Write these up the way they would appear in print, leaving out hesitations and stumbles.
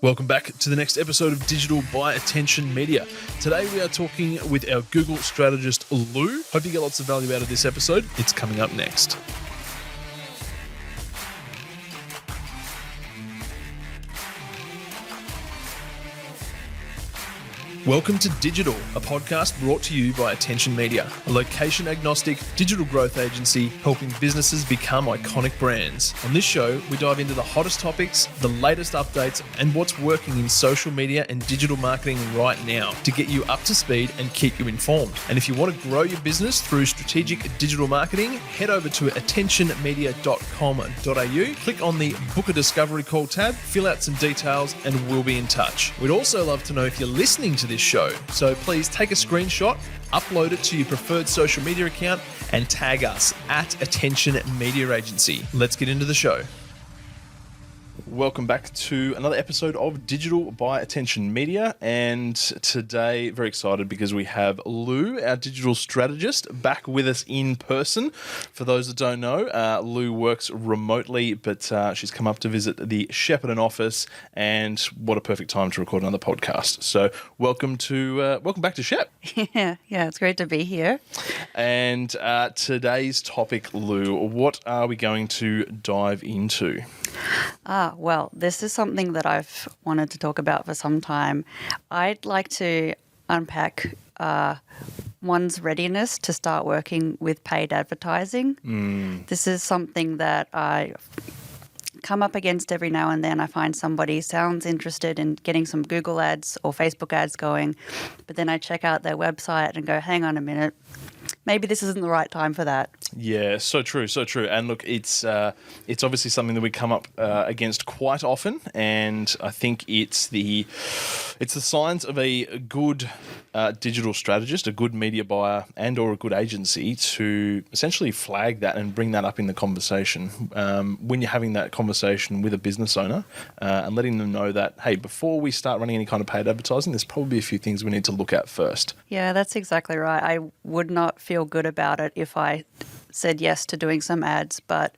Welcome back to the next episode of Digital by Attention Media. Today we are talking with our Google strategist, Lou. Hope you get lots of value out of this episode. It's coming up next. Welcome to Digital, a podcast brought to you by AttentionMedia, a location-agnostic digital growth agency helping businesses become iconic brands. On this show, we dive into the hottest topics, the latest updates, and what's working in social media and digital marketing right now to get you up to speed and keep you informed. And if you want to grow your business through strategic digital marketing, head over to attentionmedia.com.au, click on the Book a Discovery Call tab, fill out some details, and we'll be in touch. We'd also love to know if you're listening to this show, so please take a screenshot, upload it to your preferred social media account, and tag us at Attention Media Agency. Let's get into the show. Welcome back to another episode of Digital by Attention Media, and today very excited because we have Lou, our digital strategist, back with us in person. For those that don't know, Lou works remotely, but she's come up to visit the Shepparton office, and what a perfect time to record another podcast. So welcome back to Shep. Yeah, it's great to be here. And today's topic, Lou, what are we going to dive into? Well, this is something that I've wanted to talk about for some time. I'd like to unpack one's readiness to start working with paid advertising. This is something that I come up against every now and then. I find somebody sounds interested in getting some Google ads or Facebook ads going, but then I check out their website and go, hang on a minute, maybe this isn't the right time for that. Yeah, so true. And look, it's obviously something that we come up against quite often, and I think it's the signs of a good digital strategist, a good media buyer, and or a good agency to essentially flag that and bring that up in the conversation when you're having that conversation with a business owner and letting them know that, hey, before we start running any kind of paid advertising, there's probably a few things we need to look at first. Yeah, that's exactly right. I would not feel good about it if I said yes to doing some ads, but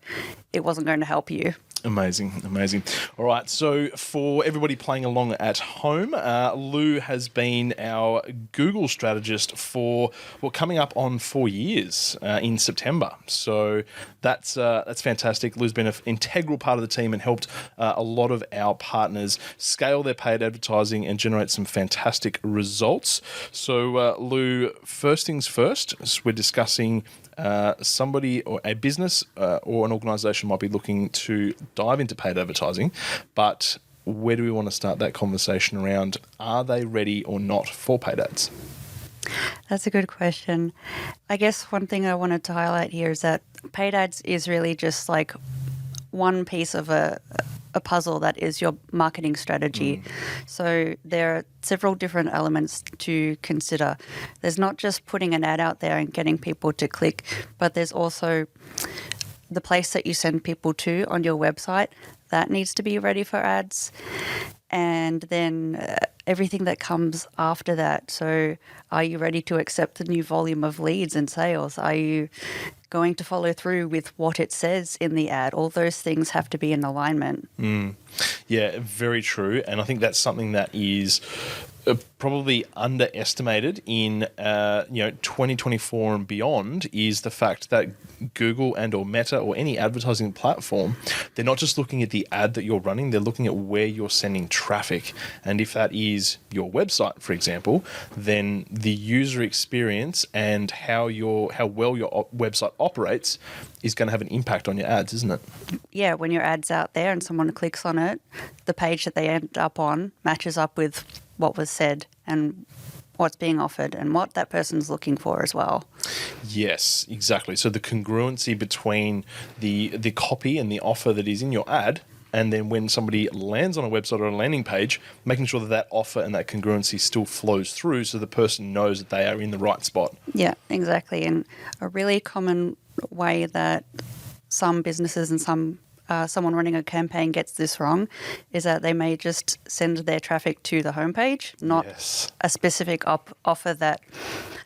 it wasn't going to help you. Amazing. All right, so for everybody playing along at home, Lou has been our Google strategist for, coming up on 4 years in September. So that's fantastic. Lou's been an integral part of the team and helped a lot of our partners scale their paid advertising and generate some fantastic results. So Lou, first things first, we're discussing somebody or a business or an organisation might be looking to dive into paid advertising, but where do we want to start that conversation around? Are they ready or not for paid ads? That's a good question. I guess one thing I wanted to highlight here is that paid ads is really just like one piece of a puzzle that is your marketing strategy. So there are several different elements to consider. There's not just putting an ad out there and getting people to click, but there's also the place that you send people to on your website. That needs to be ready for ads. And then everything that comes after that. So are you ready to accept the new volume of leads and sales? Are you going to follow through with what it says in the ad? All those things have to be in alignment. Yeah, very true. And I think that's something that is probably underestimated in 2024 and beyond, is the fact that Google and or Meta or any advertising platform, they're not just looking at the ad that you're running, they're looking at where you're sending traffic. And if that is your website, for example, then the user experience and how well your website operates is going to have an impact on your ads, isn't it? Yeah, when your ad's out there and someone clicks on it, the page that they end up on matches up with what was said and what's being offered and what that person's looking for as well. Yes, exactly. So the congruency between the copy and the offer that is in your ad, and then when somebody lands on a website or a landing page, making sure that offer and that congruency still flows through so the person knows that they are in the right spot. Yeah, exactly. And a really common way that some businesses and someone running a campaign gets this wrong is that they may just send their traffic to the homepage, not a specific offer that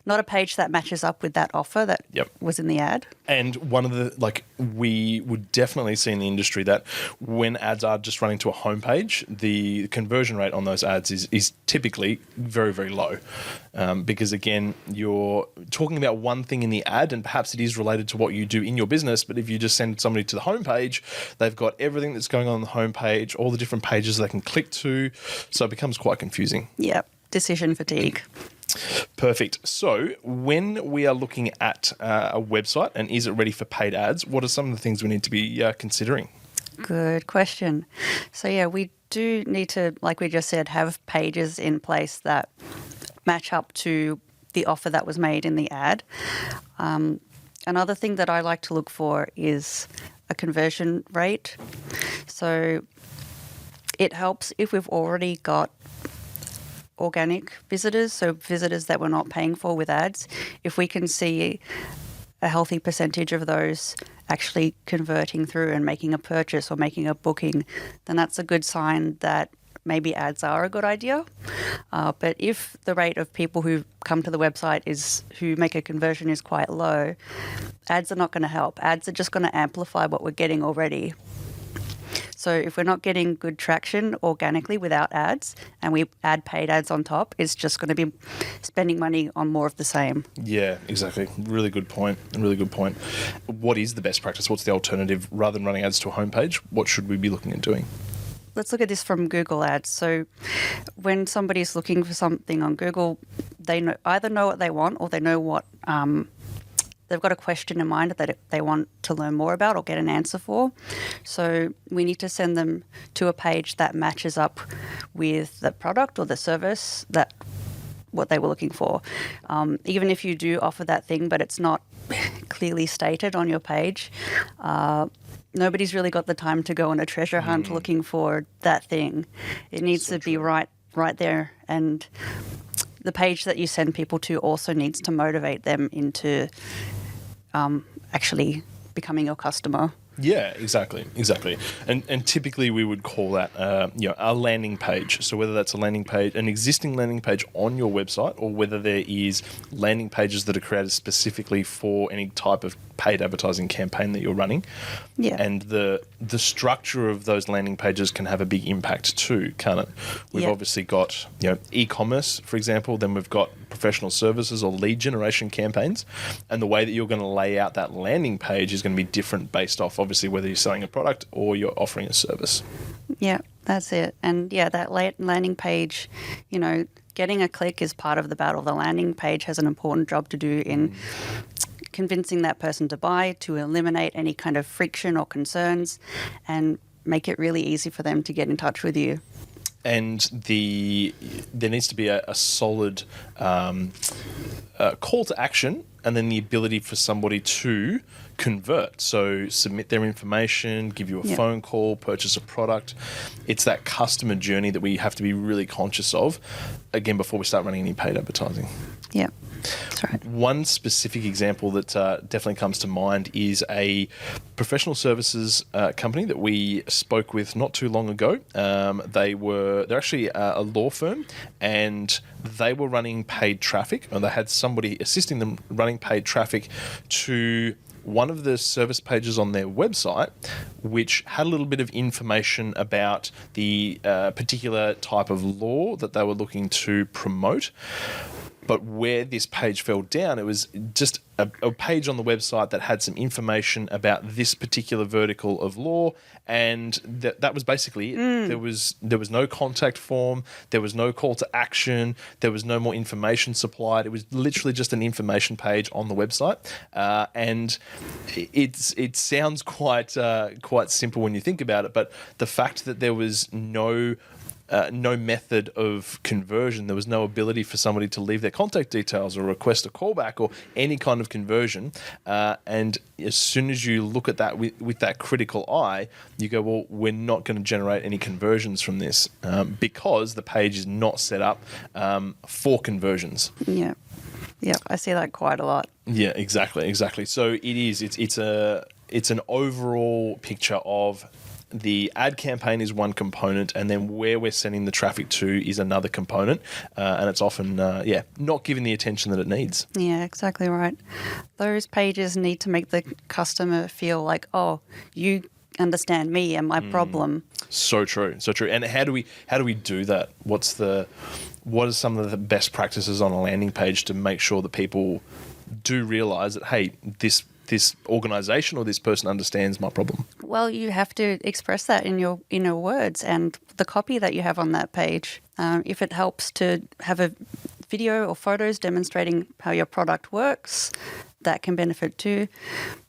not a page that matches up with that offer that Yep. was in the ad. And one of the, we would definitely see in the industry that when ads are just running to a homepage, the conversion rate on those ads is typically very, very low. Because again, you're talking about one thing in the ad, and perhaps it is related to what you do in your business. But if you just send somebody to the homepage, they've got everything that's going on the homepage, all the different pages they can click to. So it becomes quite confusing. Yeah, decision fatigue. Perfect. So when we are looking at a website and is it ready for paid ads, what are some of the things we need to be considering? Good question. So yeah, we do need to, like we just said, have pages in place that match up to the offer that was made in the ad. Another thing that I like to look for is a conversion rate. So it helps if we've already got organic visitors, so visitors that we're not paying for with ads. If we can see a healthy percentage of those actually converting through and making a purchase or making a booking, then that's a good sign that maybe ads are a good idea. But if the rate of people who come to the website who make a conversion is quite low, ads are not going to help. Ads are just going to amplify what we're getting already. So if we're not getting good traction organically without ads and we add paid ads on top, it's just going to be spending money on more of the same. Yeah, exactly. Really good point. Really good point. What is the best practice? What's the alternative? Rather than running ads to a homepage, what should we be looking at doing? Let's look at this from Google Ads. So when somebody's looking for something on Google, they either know what they want or they know what they've got a question in mind that they want to learn more about or get an answer for. So we need to send them to a page that matches up with the product or the service that what they were looking for. Even if you do offer that thing, but it's not clearly stated on your page, nobody's really got the time to go on a treasure hunt looking for that thing. It needs to be right there, and the page that you send people to also needs to motivate them into actually becoming your customer. Yeah, exactly. And typically we would call that a landing page. So whether that's a landing page, an existing landing page on your website, or whether there is landing pages that are created specifically for any type of paid advertising campaign that you're running. Yeah. And the structure of those landing pages can have a big impact too, can't it? We've obviously got e-commerce, for example, then we've got professional services or lead generation campaigns, and the way that you're going to lay out that landing page is going to be different based off obviously whether you're selling a product or you're offering a service. Yeah, that's it. And yeah, that landing page, getting a click is part of the battle. The landing page has an important job to do in convincing that person to buy, to eliminate any kind of friction or concerns, and make it really easy for them to get in touch with you. And there needs to be a solid call to action, and then the ability for somebody to convert. So submit their information, give you a phone call, purchase a product. It's that customer journey that we have to be really conscious of, again, before we start running any paid advertising. Yeah. That's right. One specific example that definitely comes to mind is a professional services company that we spoke with not too long ago. They're actually a law firm, and they were running paid traffic, and they had somebody assisting them running paid traffic to one of the service pages on their website, which had a little bit of information about the particular type of law that they were looking to promote. But where this page fell down, it was just a page on the website that had some information about this particular vertical of law, and that was basically it. There was no contact form, there was no call to action, there was no more information supplied. It was literally just an information page on the website, and it sounds quite simple when you think about it. But the fact that there was no method of conversion, there was no ability for somebody to leave their contact details or request a callback or any kind of conversion. And as soon as you look at that with that critical eye, you go, well, we're not going to generate any conversions from this because the page is not set up for conversions. Yeah. Yeah, I see that quite a lot. Yeah, exactly. So it's an overall picture of the ad campaign is one component, and then where we're sending the traffic to is another component, and it's often, not given the attention that it needs. Yeah, exactly right. Those pages need to make the customer feel like, oh, you understand me and my problem. So true, so true. And how do we do that? What are some of the best practices on a landing page to make sure that people do realize that, hey, this organization or this person understands my problem? Well, you have to express that in your words and the copy that you have on that page. If it helps to have a video or photos demonstrating how your product works, that can benefit too.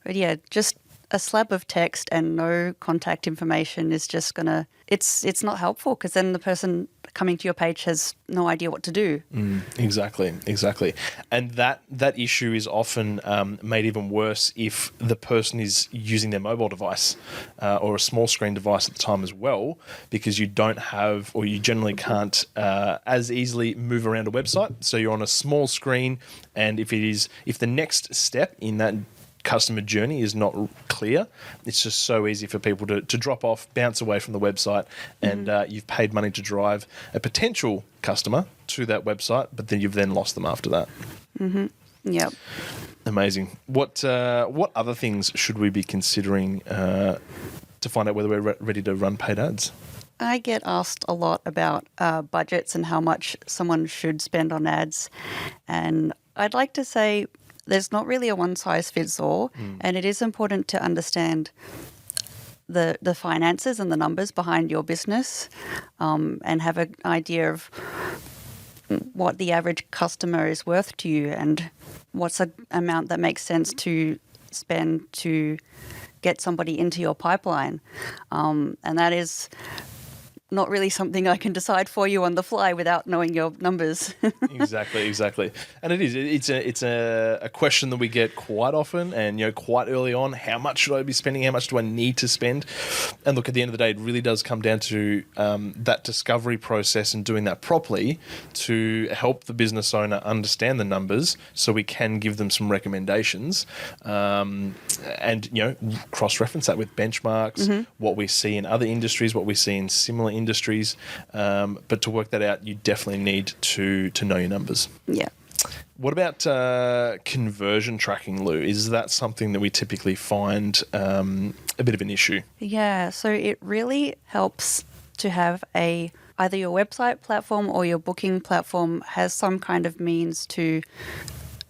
But yeah, just a slab of text and no contact information is just gonna, it's not helpful, because then the person coming to your page has no idea what to do. Exactly. And that issue is often made even worse if the person is using their mobile device or a small screen device at the time as well, because you don't have, or you generally can't as easily move around a website. So you're on a small screen, and if the next step in that customer journey is not clear, it's just so easy for people to drop off, bounce away from the website, and you've paid money to drive a potential customer to that website, but then you've then lost them after that. Yep. Amazing. What other things should we be considering to find out whether we're ready to run paid ads? I get asked a lot about budgets and how much someone should spend on ads, and I'd like to say there's not really a one-size-fits-all, and it is important to understand the finances and the numbers behind your business, and have an idea of what the average customer is worth to you and what's an amount that makes sense to spend to get somebody into your pipeline. And that is not really something I can decide for you on the fly without knowing your numbers. Exactly. And it's a question that we get quite often, and quite early on. How much should I be spending? How much do I need to spend? And look, at the end of the day, it really does come down to that discovery process and doing that properly to help the business owner understand the numbers, so we can give them some recommendations, and cross-reference that with benchmarks, what we see in other industries, what we see in similar industries, but to work that out, you definitely need to know your numbers. Yeah. What about conversion tracking, Lou? Is that something that we typically find a bit of an issue? Yeah, so it really helps to have either your website platform or your booking platform has some kind of means to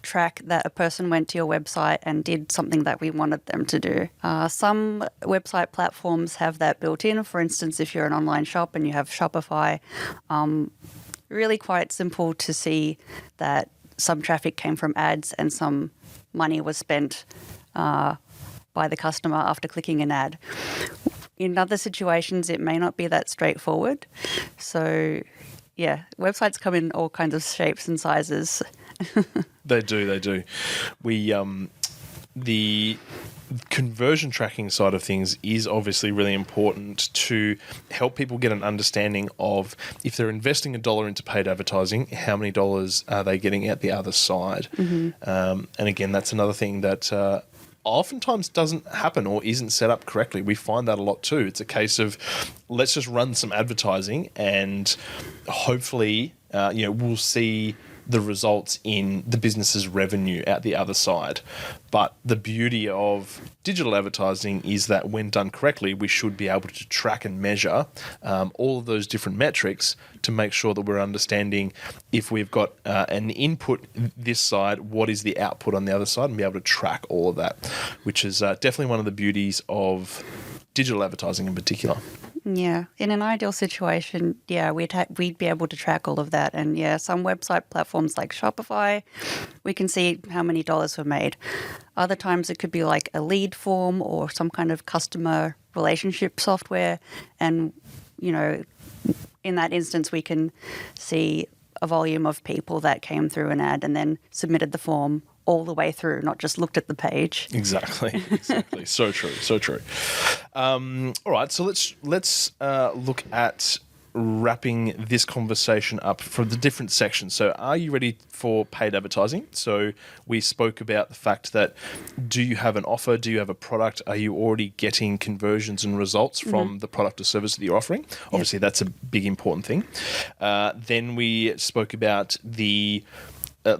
track that a person went to your website and did something that we wanted them to do. Some website platforms have that built in. For instance, if you're an online shop and you have Shopify, really quite simple to see that some traffic came from ads and some money was spent by the customer after clicking an ad. In other situations, it may not be that straightforward. So, yeah, websites come in all kinds of shapes and sizes. They do. The conversion tracking side of things is obviously really important to help people get an understanding of, if they're investing $1 into paid advertising, how many dollars are they getting at the other side? And again, that's another thing that oftentimes doesn't happen or isn't set up correctly. We find that a lot too. It's a case of, let's just run some advertising and hopefully we'll see the results in the business's revenue out the other side. But the beauty of digital advertising is that when done correctly, we should be able to track and measure all of those different metrics to make sure that we're understanding, if we've got an input this side, what is the output on the other side, and be able to track all of that, which is definitely one of the beauties of digital advertising in particular. Yeah, in an ideal situation, we'd be able to track all of that. And some website platforms like Shopify, we can see how many dollars were made. Other times it could be like a lead form or some kind of customer relationship software. And, in that instance, we can see a volume of people that came through an ad and then submitted the form all the way through, not just looked at the page. Exactly. So true. All right, so let's look at wrapping this conversation up from the different sections. So are you ready for paid advertising? So we spoke about the fact that, do you have an offer? Do you have a product? Are you already getting conversions and results from the product or service that you're offering? Obviously, that's a big important thing. Then we spoke about the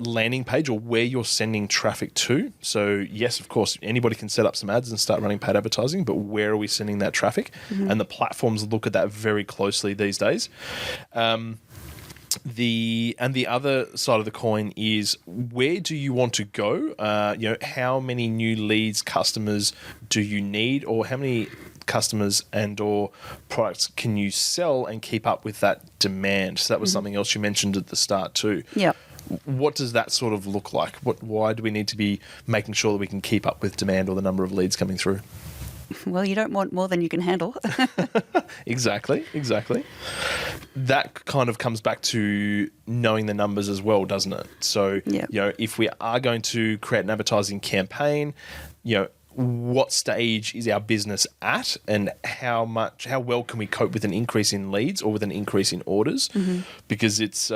landing page, or where you're sending traffic to. So yes, of course, anybody can set up some ads and start running paid advertising, but where are we sending that traffic? And the platforms look at that very closely these days. The other side of the coin is, where do you want to go? How many new leads, customers do you need, or how many customers and or products can you sell and keep up with that demand? So that was something else you mentioned at the start too. Yeah. What does that sort of look like? Why do we need to be making sure that we can keep up with demand or the number of leads coming through? Well, you don't want more than you can handle. Exactly. That kind of comes back to knowing the numbers as well, doesn't it? So, if we are going to create an advertising campaign, what stage is our business at, and how well can we cope with an increase in leads or with an increase in orders? Because it's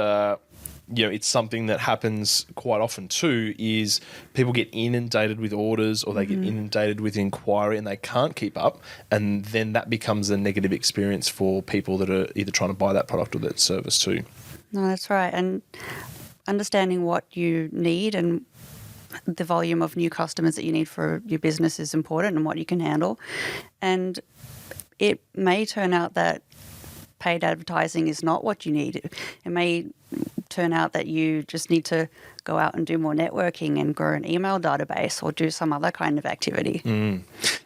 it's something that happens quite often too, is people get inundated with orders, or they get inundated with inquiry, and they can't keep up, and then that becomes a negative experience for people that are either trying to buy that product or that service too. No, that's right. And understanding what you need and the volume of new customers that you need for your business is important, and what you can handle. And it may turn out that paid advertising is not what you need. It may turn out that you just need to go out and do more networking and grow an email database, or do some other kind of activity.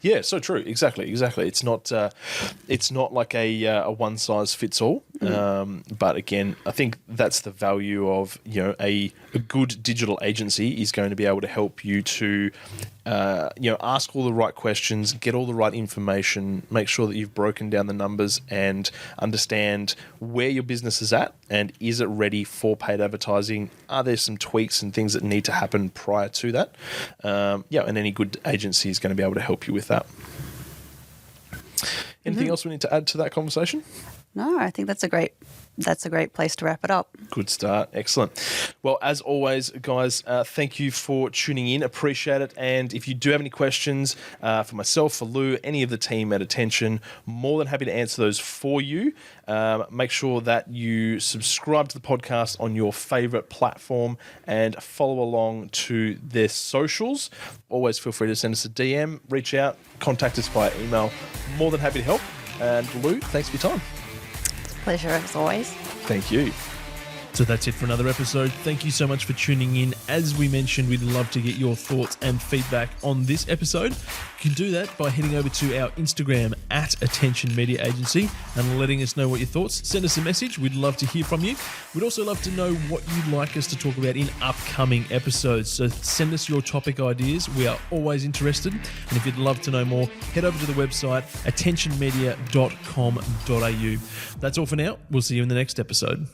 Yeah, so true. Exactly. It's not like a one size fits all. But again, I think that's the value of a good digital agency is going to be able to help you to ask all the right questions, get all the right information, make sure that you've broken down the numbers and understand where your business is at, and is it ready for paid advertising? Are there some tweaks and things that need to happen prior to that? And any good agency is going to be able to help you with that. Anything else we need to add to that conversation? No, I think that's a great place to wrap it up. Good start. Excellent. Well, as always, guys, thank you for tuning in. Appreciate it. And if you do have any questions for myself, for Lou, any of the team at Attention, more than happy to answer those for you. Make sure that you subscribe to the podcast on your favorite platform and follow along to their socials. Always feel free to send us a DM, reach out, contact us via email. More than happy to help. And Lou, thanks for your time. Pleasure as always. Thank you. So that's it for another episode. Thank you so much for tuning in. As we mentioned, we'd love to get your thoughts and feedback on this episode. You can do that by heading over to our Instagram at AttentionMedia Agency and letting us know what your thoughts. Send us a message. We'd love to hear from you. We'd also love to know what you'd like us to talk about in upcoming episodes. So send us your topic ideas. We are always interested. And if you'd love to know more, head over to the website attentionmedia.com.au. That's all for now. We'll see you in the next episode.